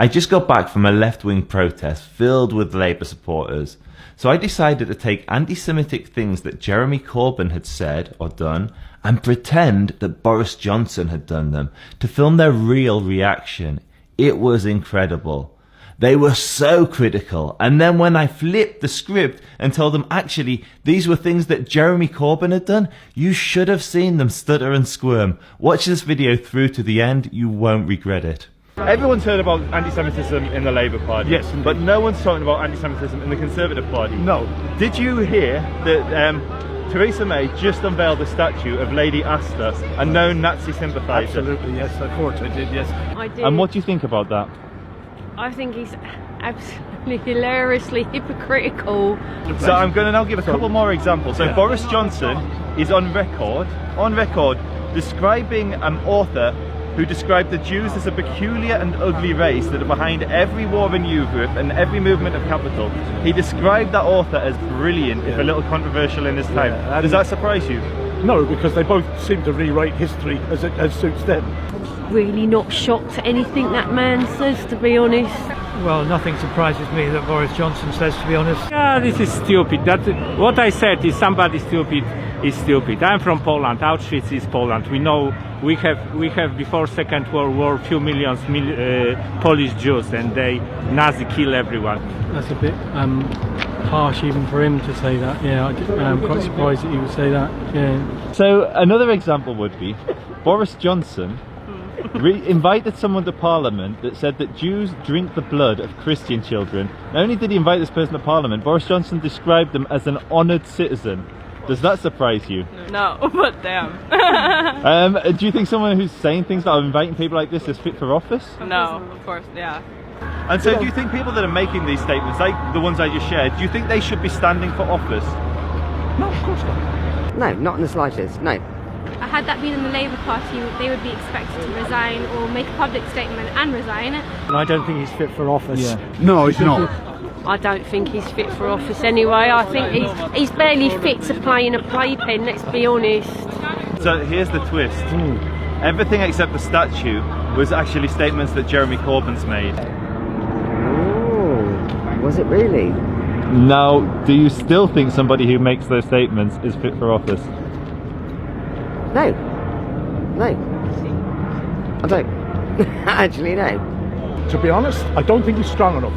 I just got back from a left-wing protest filled with Labour supporters, so I decided to take anti-Semitic things that Jeremy Corbyn had said or done and pretend that Boris Johnson had done them to film their real reaction. It was incredible. They were so critical, and then when I flipped the script and told them actually these were things that Jeremy Corbyn had done, you should have seen them stutter and squirm. Watch this video through to the end, you won't regret it. Everyone's heard about anti-Semitism in the Labour Party. Yes, indeed. But no one's talking about anti-Semitism in the Conservative Party. No. Did you hear that Theresa May just unveiled a statue of Lady Astor, a known Nazi sympathiser? Absolutely, yes, of course I did, yes. I did. And what do you think about that? I think he's absolutely hilariously hypocritical. So I'm going to now give a couple more examples. So Boris Johnson is on record, describing an author who described the Jews as a peculiar and ugly race that are behind every war in Europe and every movement of capital. He described that author as brilliant, if a little controversial in his time. Does that surprise you? No, because they both seem to rewrite history as suits them. Really not shocked at anything that man says, to be honest. Well, nothing surprises me that Boris Johnson says, to be honest. Yeah, this is stupid. What I said is somebody stupid is stupid. I'm from Poland. Auschwitz is Poland. We know we have before Second World War few millions Polish Jews, and they Nazi kill everyone. That's a bit harsh even for him to say that. Yeah, I'm quite surprised that he would say that. Yeah. So another example would be Boris Johnson invited someone to Parliament that said that Jews drink the blood of Christian children. Not only did he invite this person to Parliament, Boris Johnson described them as an honoured citizen. Does that surprise you? No, but damn. Do you think someone who's saying things like inviting people like this is fit for office? No, of course, yeah. And so do you think people that are making these statements, like the ones I just shared, do you think they should be standing for office? No, of course not. No, not in the slightest, no. Had that been in the Labour Party, they would be expected to resign or make a public statement and resign. I don't think he's fit for office. Yeah. No, he's not. I don't think he's fit for office anyway. I think he's barely fit to play in a playpen, let's be honest. So here's the twist. Everything except the statue was actually statements that Jeremy Corbyn's made. Oh, was it really? Now, do you still think somebody who makes those statements is fit for office? No. No. I don't. Actually, no. To be honest, I don't think he's strong enough.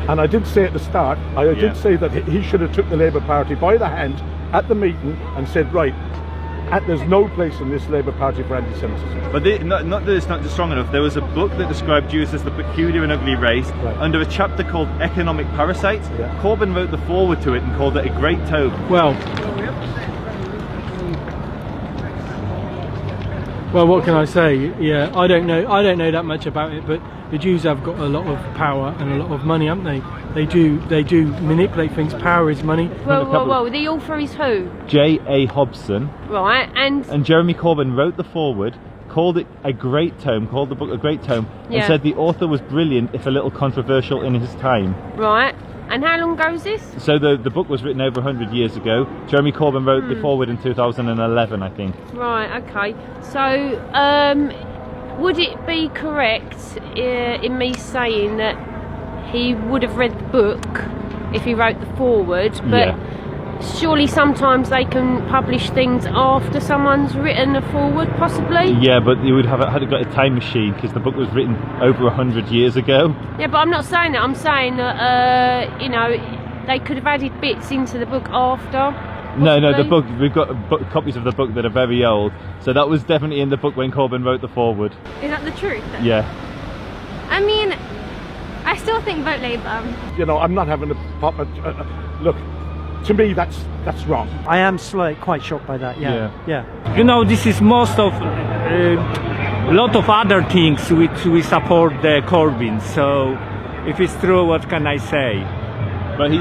And I did say at the start, I did say that he should have took the Labour Party by the hand at the meeting and said, right, there's no place in this Labour Party for anti-Semitism. But not that it's not just strong enough. There was a book that described Jews as the peculiar and ugly race under a chapter called Economic Parasites. Yeah. Corbyn wrote the foreword to it and called it a great tome. Well, what can I say? Yeah, I don't know that much about it, but the Jews have got a lot of power and a lot of money, haven't they? They do manipulate things. Power is money. Well, the author is who? J.A. Hobson. Right, and Jeremy Corbyn wrote the foreword, called it a great tome, called the book a great tome, and said the author was brilliant, if a little controversial in his time. Right. And how long ago was this? So the book was written over 100 years ago. Jeremy Corbyn wrote the foreword in 2011, I think. Right, okay. So, would it be correct in me saying that he would have read the book if he wrote the foreword, but surely sometimes they can publish things after someone's written a foreword, possibly? Yeah, but you would have had to got a time machine because the book was written over 100 years ago. Yeah, but I'm not saying that. I'm saying that, they could have added bits into the book after. Possibly. No, the book, we've got copies of the book that are very old. So that was definitely in the book when Corbyn wrote the foreword. Is that the truth then? Yeah. I mean, I still think vote Labour. You know, I'm not having a proper look. To me, that's wrong. I am quite shocked by that. Yeah. You know, this is most of a lot of other things which we support the Corbyn. So, if it's true, what can I say? But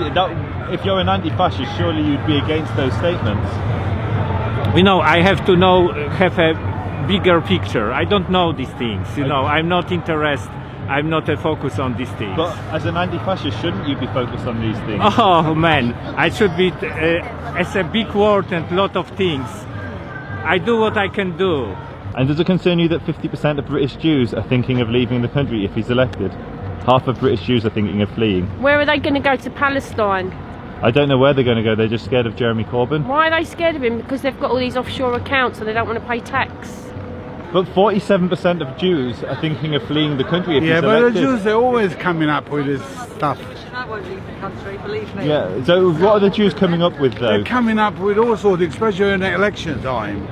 if you're an anti-fascist, surely you'd be against those statements. You know, I have to have a bigger picture. I don't know these things. You know, I'm not interested. I'm not a focus on these things. But as an anti-fascist, shouldn't you be focused on these things? Oh man, I should be, as a big word and lot of things. I do what I can do. And does it concern you that 50% of British Jews are thinking of leaving the country if he's elected? Half of British Jews are thinking of fleeing. Where are they going to go? To Palestine? I don't know where they're going to go. They're just scared of Jeremy Corbyn. Why are they scared of him? Because they've got all these offshore accounts and they don't want to pay tax. But 47% of Jews are thinking of fleeing the country if Yeah, he's but elected. the Jews, they're always coming up with this stuff. Yeah, so what are the Jews coming up with though? They're coming up with all sorts, especially in the election time.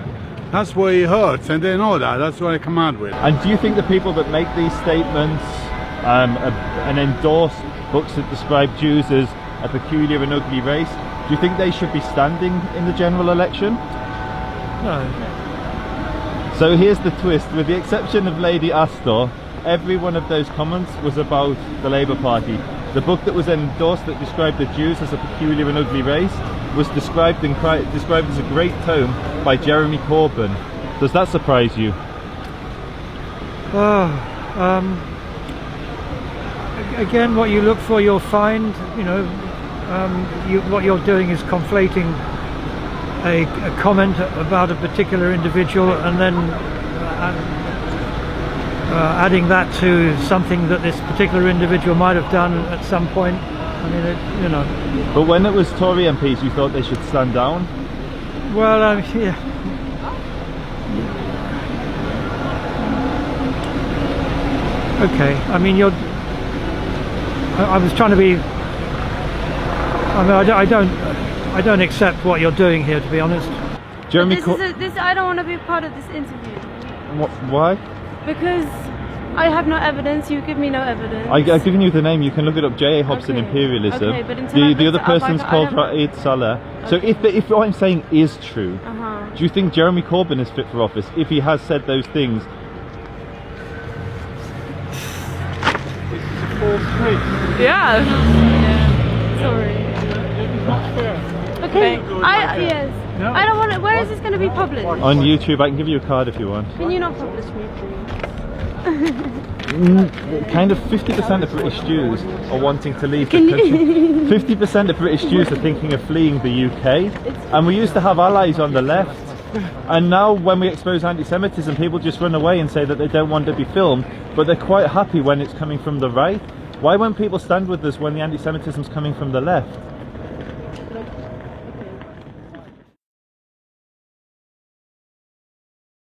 That's where it hurts, and they know that. That's what they come out with. And do you think the people that make these statements and endorse books that describe Jews as a peculiar and ugly race, do you think they should be standing in the general election? No. So here's the twist, with the exception of Lady Astor, every one of those comments was about the Labour Party. The book that was endorsed that described the Jews as a peculiar and ugly race was described as a great tome by Jeremy Corbyn. Does that surprise you? Again, what you look for, you'll find. You know, what you're doing is conflating a comment about a particular individual and then adding that to something that this particular individual might have done at some point. I mean, you know. But when it was Tory MPs, you thought they should stand down? Well, yeah. Okay. I mean, I was trying to be. I mean, I don't accept what you're doing here, to be honest. Jeremy I don't want to be part of this interview. Why? Because I have no evidence, you give me no evidence. I've given you the name, you can look it up, J.A. Hobson Okay. Imperialism. Okay, but until The other person's called I Raed Saleh. So if what I'm saying is true, do you think Jeremy Corbyn is fit for office if he has said those things? Yeah. Sorry. Okay. Yes. No. I don't want to. Where is this going to be published? On YouTube, I can give you a card if you want. Can you not publish me, please? Kind of 50% of British Jews are wanting to leave the country. 50% of British Jews are thinking of fleeing the UK. And we used to have allies on the left. And now when we expose anti-Semitism, people just run away and say that they don't want to be filmed, but they're quite happy when it's coming from the right. Why won't people stand with us when the anti-Semitism's coming from the left?